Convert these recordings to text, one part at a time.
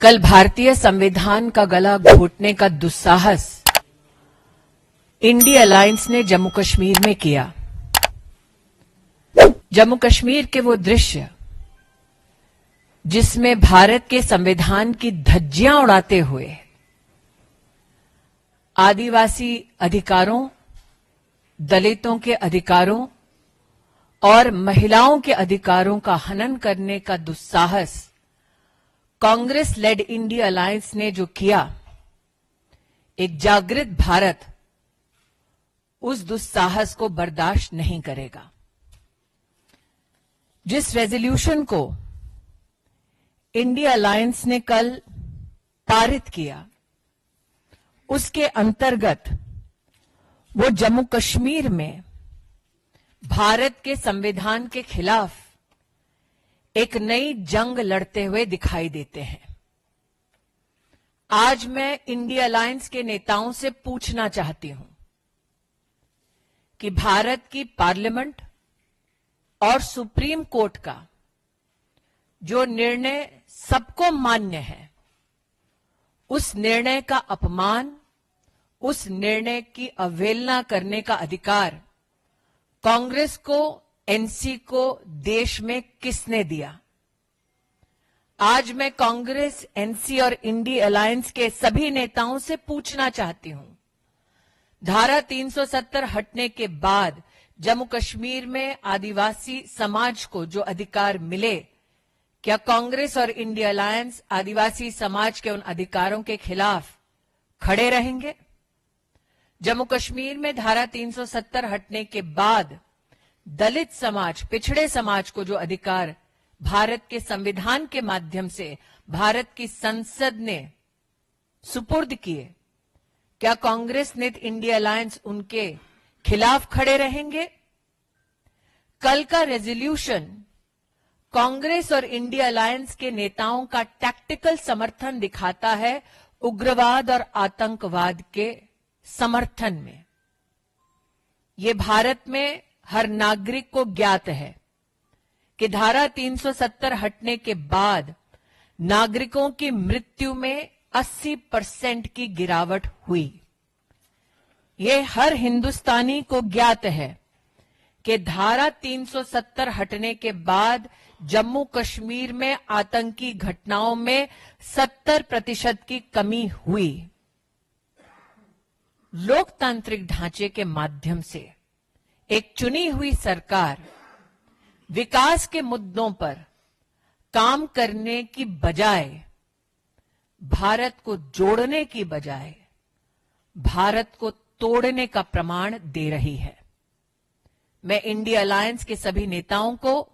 कल भारतीय संविधान का गला घोटने का दुस्साहस इंडी अलायंस ने जम्मू कश्मीर में किया। जम्मू कश्मीर के वो दृश्य जिसमें भारत के संविधान की धज्जियां उड़ाते हुए आदिवासी अधिकारों, दलितों के अधिकारों और महिलाओं के अधिकारों का हनन करने का दुस्साहस कांग्रेस लेड इंडिया अलायंस ने जो किया, एक जागृत भारत उस दुस्साहस को बर्दाश्त नहीं करेगा। जिस रेजोल्यूशन को इंडिया अलायंस ने कल पारित किया, उसके अंतर्गत वो जम्मू कश्मीर में भारत के संविधान के खिलाफ एक नई जंग लड़ते हुए दिखाई देते हैं। आज मैं इंडिया अलायंस के नेताओं से पूछना चाहती हूं कि भारत की पार्लियामेंट और सुप्रीम कोर्ट का जो निर्णय सबको मान्य है, उस निर्णय का अपमान, उस निर्णय की अवहेलना करने का अधिकार कांग्रेस को, एनसी को देश में किसने दिया? आज मैं कांग्रेस, एनसी और इंडी अलायंस के सभी नेताओं से पूछना चाहती हूं, धारा 370 हटने के बाद जम्मू कश्मीर में आदिवासी समाज को जो अधिकार मिले, क्या कांग्रेस और इंडिया अलायंस आदिवासी समाज के उन अधिकारों के खिलाफ खड़े रहेंगे? जम्मू कश्मीर में धारा 370 हटने के बाद दलित समाज, पिछड़े समाज को जो अधिकार भारत के संविधान के माध्यम से भारत की संसद ने सुपुर्द किए, क्या कांग्रेस नेत इंडिया अलायंस उनके खिलाफ खड़े रहेंगे? कल का रेजोल्यूशन कांग्रेस और इंडिया अलायंस के नेताओं का टैक्टिकल समर्थन दिखाता है उग्रवाद और आतंकवाद के समर्थन में। ये भारत में हर नागरिक को ज्ञात है कि धारा 370 हटने के बाद नागरिकों की मृत्यु में 80% की गिरावट हुई। ये हर हिंदुस्तानी को ज्ञात है कि धारा 370 हटने के बाद जम्मू कश्मीर में आतंकी घटनाओं में 70% की कमी हुई। लोकतांत्रिक ढांचे के माध्यम से एक चुनी हुई सरकार विकास के मुद्दों पर काम करने की बजाय, भारत को जोड़ने की बजाय भारत को तोड़ने का प्रमाण दे रही है। मैं इंडिया अलायंस के सभी नेताओं को,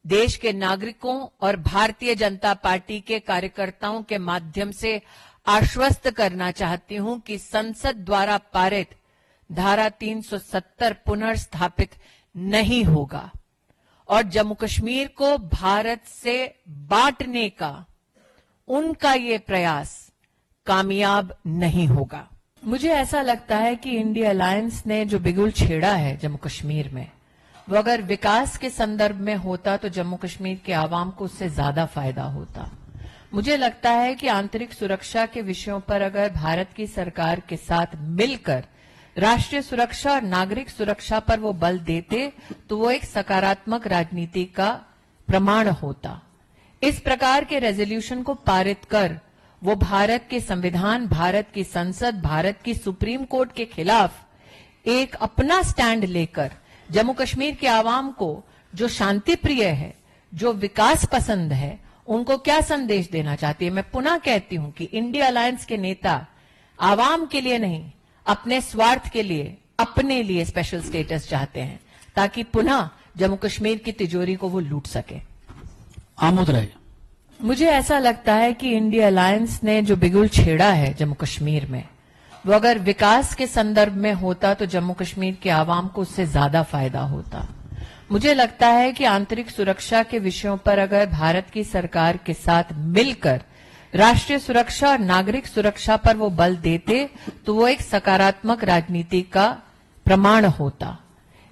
देश के नागरिकों और भारतीय जनता पार्टी के कार्यकर्ताओं के माध्यम से आश्वस्त करना चाहती हूं कि संसद द्वारा पारित धारा 370 पुनर्स्थापित नहीं होगा और जम्मू कश्मीर को भारत से बांटने का उनका ये प्रयास कामयाब नहीं होगा। मुझे ऐसा लगता है कि इंडिया अलायंस ने जो बिगुल छेड़ा है जम्मू कश्मीर में, वो अगर विकास के संदर्भ में होता तो जम्मू कश्मीर के आवाम को उससे ज्यादा फायदा होता। मुझे लगता है कि आंतरिक सुरक्षा के विषयों पर अगर भारत की सरकार के साथ मिलकर राष्ट्रीय सुरक्षा और नागरिक सुरक्षा पर वो बल देते तो वो एक सकारात्मक राजनीति का प्रमाण होता। इस प्रकार के रेजोल्यूशन को पारित कर वो भारत के संविधान, भारत की संसद, भारत की सुप्रीम कोर्ट के खिलाफ एक अपना स्टैंड लेकर जम्मू कश्मीर के आवाम को, जो शांति प्रिय है, जो विकास पसंद है, उनको क्या संदेश देना चाहती है? मैं पुनः कहती हूं कि इंडिया अलायंस के नेता आवाम के लिए नहीं, अपने स्वार्थ के लिए, अपने लिए स्पेशल स्टेटस चाहते हैं ताकि पुनः जम्मू कश्मीर की तिजोरी को वो लूट सके। आमोद राय, मुझे ऐसा लगता है कि इंडिया अलायंस ने जो बिगुल छेड़ा है जम्मू कश्मीर में, वो अगर विकास के संदर्भ में होता तो जम्मू कश्मीर के आवाम को उससे ज्यादा फायदा होता। मुझे लगता है कि आंतरिक सुरक्षा के विषयों पर अगर भारत की सरकार के साथ मिलकर राष्ट्रीय सुरक्षा और नागरिक सुरक्षा पर वो बल देते तो वो एक सकारात्मक राजनीति का प्रमाण होता।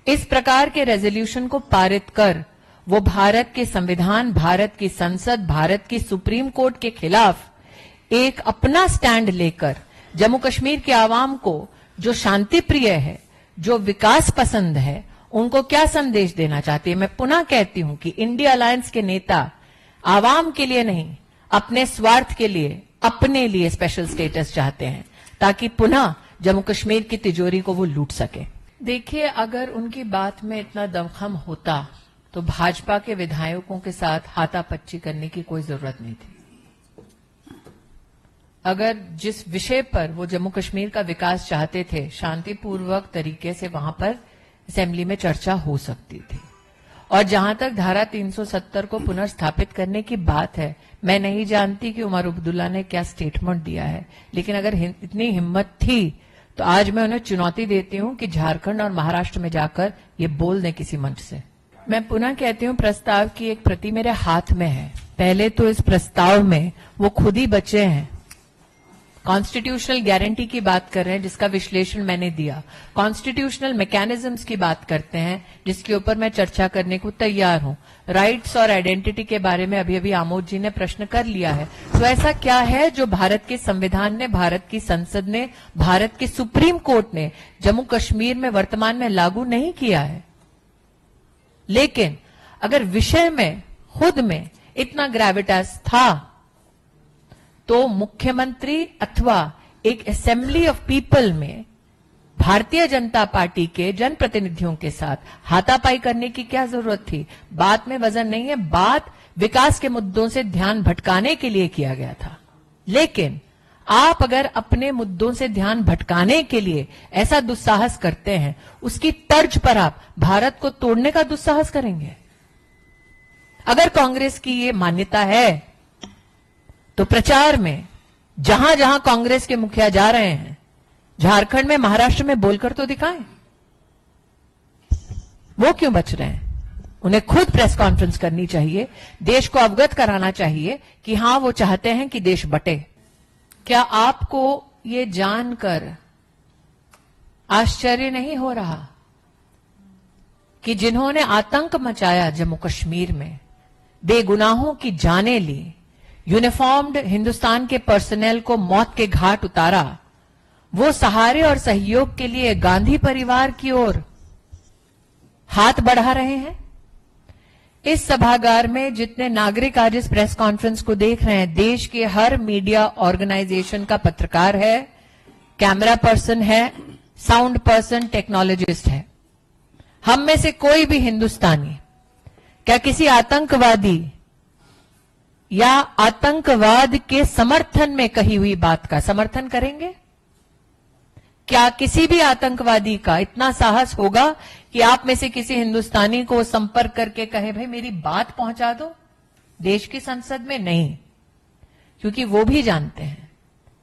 इस प्रकार के रेजोल्यूशन को पारित कर वो भारत के संविधान, भारत की संसद, भारत की सुप्रीम कोर्ट के खिलाफ एक अपना स्टैंड लेकर जम्मू कश्मीर के आवाम को, जो शांति प्रिय है, जो विकास पसंद है, उनको क्या संदेश देना चाहती है। मैं पुनः कहती हूं कि इंडिया अलायंस के नेता आवाम के लिए नहीं, अपने स्वार्थ के लिए, अपने लिए स्पेशल स्टेटस चाहते हैं ताकि पुनः जम्मू कश्मीर की तिजोरी को वो लूट सके। देखिए, अगर उनकी बात में इतना दमखम होता तो भाजपा के विधायकों के साथ हाथापच्ची करने की कोई जरूरत नहीं थी। अगर जिस विषय पर वो जम्मू कश्मीर का विकास चाहते थे, शांतिपूर्वक तरीके से वहां पर असेंबली में चर्चा हो सकती थी। और जहां तक धारा 370 को पुनर्स्थापित करने की बात है, मैं नहीं जानती कि उमर अब्दुल्ला ने क्या स्टेटमेंट दिया है, लेकिन अगर इतनी हिम्मत थी तो आज मैं उन्हें चुनौती देती हूं कि झारखंड और महाराष्ट्र में जाकर ये बोल दें किसी मंच से। मैं पुनः कहती हूं, प्रस्ताव की एक प्रति मेरे हाथ में है। पहले तो इस प्रस्ताव में वो खुद ही बचे हैं। कॉन्स्टिट्यूशनल गारंटी की बात कर रहे हैं, जिसका विश्लेषण मैंने दिया। कॉन्स्टिट्यूशनल मैकेनिज्म्स की बात करते हैं, जिसके ऊपर मैं चर्चा करने को तैयार हूं। राइट्स और आइडेंटिटी के बारे में अभी अभी आमोद जी ने प्रश्न कर लिया है। तो ऐसा क्या है जो भारत के संविधान ने, भारत की संसद ने, भारत की सुप्रीम कोर्ट ने जम्मू कश्मीर में वर्तमान में लागू नहीं किया है? लेकिन अगर विषय में खुद में इतना ग्रेविटास था तो मुख्यमंत्री अथवा एक असेंबली ऑफ पीपल में भारतीय जनता पार्टी के जनप्रतिनिधियों के साथ हाथापाई करने की क्या जरूरत थी? बात में वजन नहीं है, बात विकास के मुद्दों से ध्यान भटकाने के लिए किया गया था। लेकिन आप अगर अपने मुद्दों से ध्यान भटकाने के लिए ऐसा दुस्साहस करते हैं, उसकी तर्ज पर आप भारत को तोड़ने का दुस्साहस करेंगे। अगर कांग्रेस की ये मान्यता है तो प्रचार में जहां जहां कांग्रेस के मुखिया जा रहे हैं, झारखंड में, महाराष्ट्र में, बोलकर तो दिखाएं। वो क्यों बच रहे हैं? उन्हें खुद प्रेस कॉन्फ्रेंस करनी चाहिए, देश को अवगत कराना चाहिए कि हां, वो चाहते हैं कि देश बटे। क्या आपको ये जानकर आश्चर्य नहीं हो रहा कि जिन्होंने आतंक मचाया जम्मू कश्मीर में, बेगुनाहों की जानें ली, यूनिफॉर्म्ड हिंदुस्तान के पर्सनेल को मौत के घाट उतारा, वो सहारे और सहयोग के लिए गांधी परिवार की ओर हाथ बढ़ा रहे हैं? इस सभागार में जितने नागरिक आज इस प्रेस कॉन्फ्रेंस को देख रहे हैं, देश के हर मीडिया ऑर्गेनाइजेशन का पत्रकार है, कैमरा पर्सन है, साउंड पर्सन, टेक्नोलॉजिस्ट है। हम में से कोई भी हिंदुस्तानी क्या किसी आतंकवादी या आतंकवाद के समर्थन में कही हुई बात का समर्थन करेंगे? क्या किसी भी आतंकवादी का इतना साहस होगा कि आप में से किसी हिंदुस्तानी को संपर्क करके कहे, भाई मेरी बात पहुंचा दो देश की संसद में? नहीं, क्योंकि वो भी जानते हैं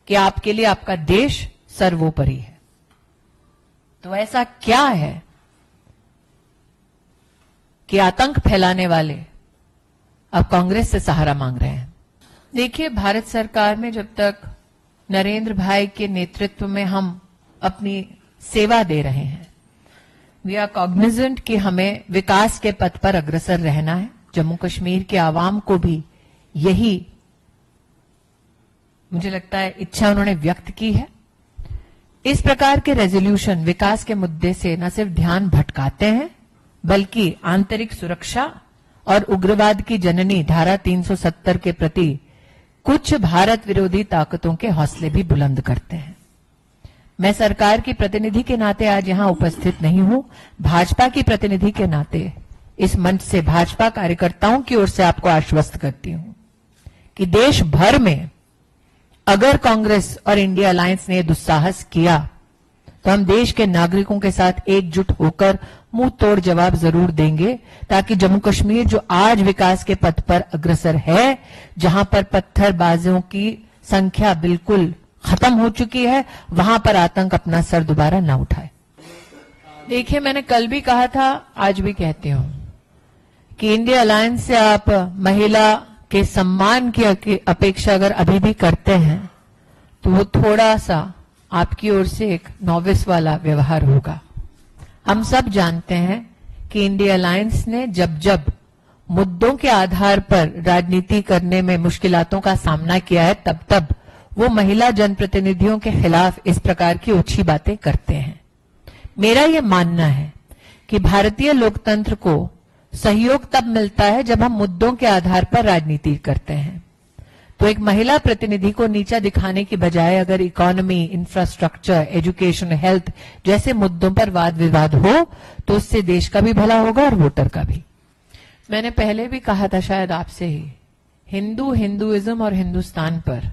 कि आपके लिए आपका देश सर्वोपरि है। तो ऐसा क्या है कि आतंक फैलाने वाले अब कांग्रेस से सहारा मांग रहे हैं? देखिए, भारत सरकार में जब तक नरेंद्र भाई के नेतृत्व में हम अपनी सेवा दे रहे हैं, वी आर कॉग्निजेंट कि हमें विकास के पथ पर अग्रसर रहना है। जम्मू कश्मीर के आवाम को भी यही, मुझे लगता है, इच्छा उन्होंने व्यक्त की है। इस प्रकार के रेजोल्यूशन विकास के मुद्दे से न सिर्फ ध्यान भटकाते हैं, बल्कि आंतरिक सुरक्षा और उग्रवाद की जननी धारा 370 के प्रति कुछ भारत विरोधी ताकतों के हौसले भी बुलंद करते हैं। मैं सरकार की प्रतिनिधि के नाते आज यहां उपस्थित नहीं हूं, भाजपा की प्रतिनिधि के नाते इस मंच से भाजपा कार्यकर्ताओं की ओर से आपको आश्वस्त करती हूं कि देश भर में अगर कांग्रेस और इंडिया अलायंस ने दुस्साहस किया तो हम देश के नागरिकों के साथ एकजुट होकर मुंह तोड़ जवाब जरूर देंगे, ताकि जम्मू कश्मीर जो आज विकास के पथ पर अग्रसर है, जहां पर पत्थरबाजों की संख्या बिल्कुल खत्म हो चुकी है, वहां पर आतंक अपना सर दोबारा ना उठाए। देखिए, मैंने कल भी कहा था, आज भी कहती हूं कि इंडिया अलायंस से आप महिला के सम्मान की अपेक्षा अगर अभी भी करते हैं तो वो थोड़ा सा आपकी ओर से एक नॉविस वाला व्यवहार होगा। हम सब जानते हैं कि इंडिया अलायंस ने जब जब मुद्दों के आधार पर राजनीति करने में मुश्किलातों का सामना किया है, तब तब वो महिला जनप्रतिनिधियों के खिलाफ इस प्रकार की ओछी बातें करते हैं। मेरा ये मानना है कि भारतीय लोकतंत्र को सहयोग तब मिलता है जब हम मुद्दों के आधार पर राजनीति करते हैं। तो एक महिला प्रतिनिधि को नीचा दिखाने की बजाय अगर इकोनॉमी, इंफ्रास्ट्रक्चर, एजुकेशन, हेल्थ जैसे मुद्दों पर वाद विवाद हो तो उससे देश का भी भला होगा और वोटर का भी। मैंने पहले भी कहा था शायद आपसे ही, हिंदुइज्म और हिंदुस्तान पर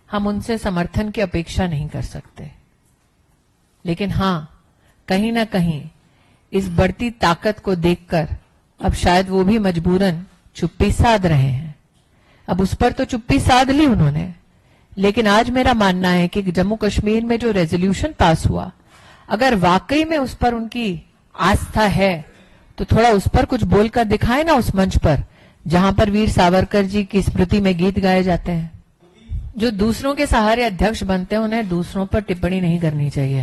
हम उनसे समर्थन की अपेक्षा नहीं कर सकते, लेकिन हां, कहीं ना कहीं इस बढ़ती ताकत को देखकर अब शायद वो भी मजबूरन चुप्पी साध रहे हैं। अब उस पर तो चुप्पी साध ली उन्होंने, लेकिन आज मेरा मानना है कि जम्मू कश्मीर में जो रेजोल्यूशन पास हुआ, अगर वाकई में उस पर उनकी आस्था है तो थोड़ा उस पर कुछ बोलकर दिखाए ना, उस मंच पर जहां पर वीर सावरकर जी की स्मृति में गीत गाए जाते हैं। जो दूसरों के सहारे अध्यक्ष बनते हैं उन्हें दूसरों पर टिप्पणी नहीं करनी चाहिए।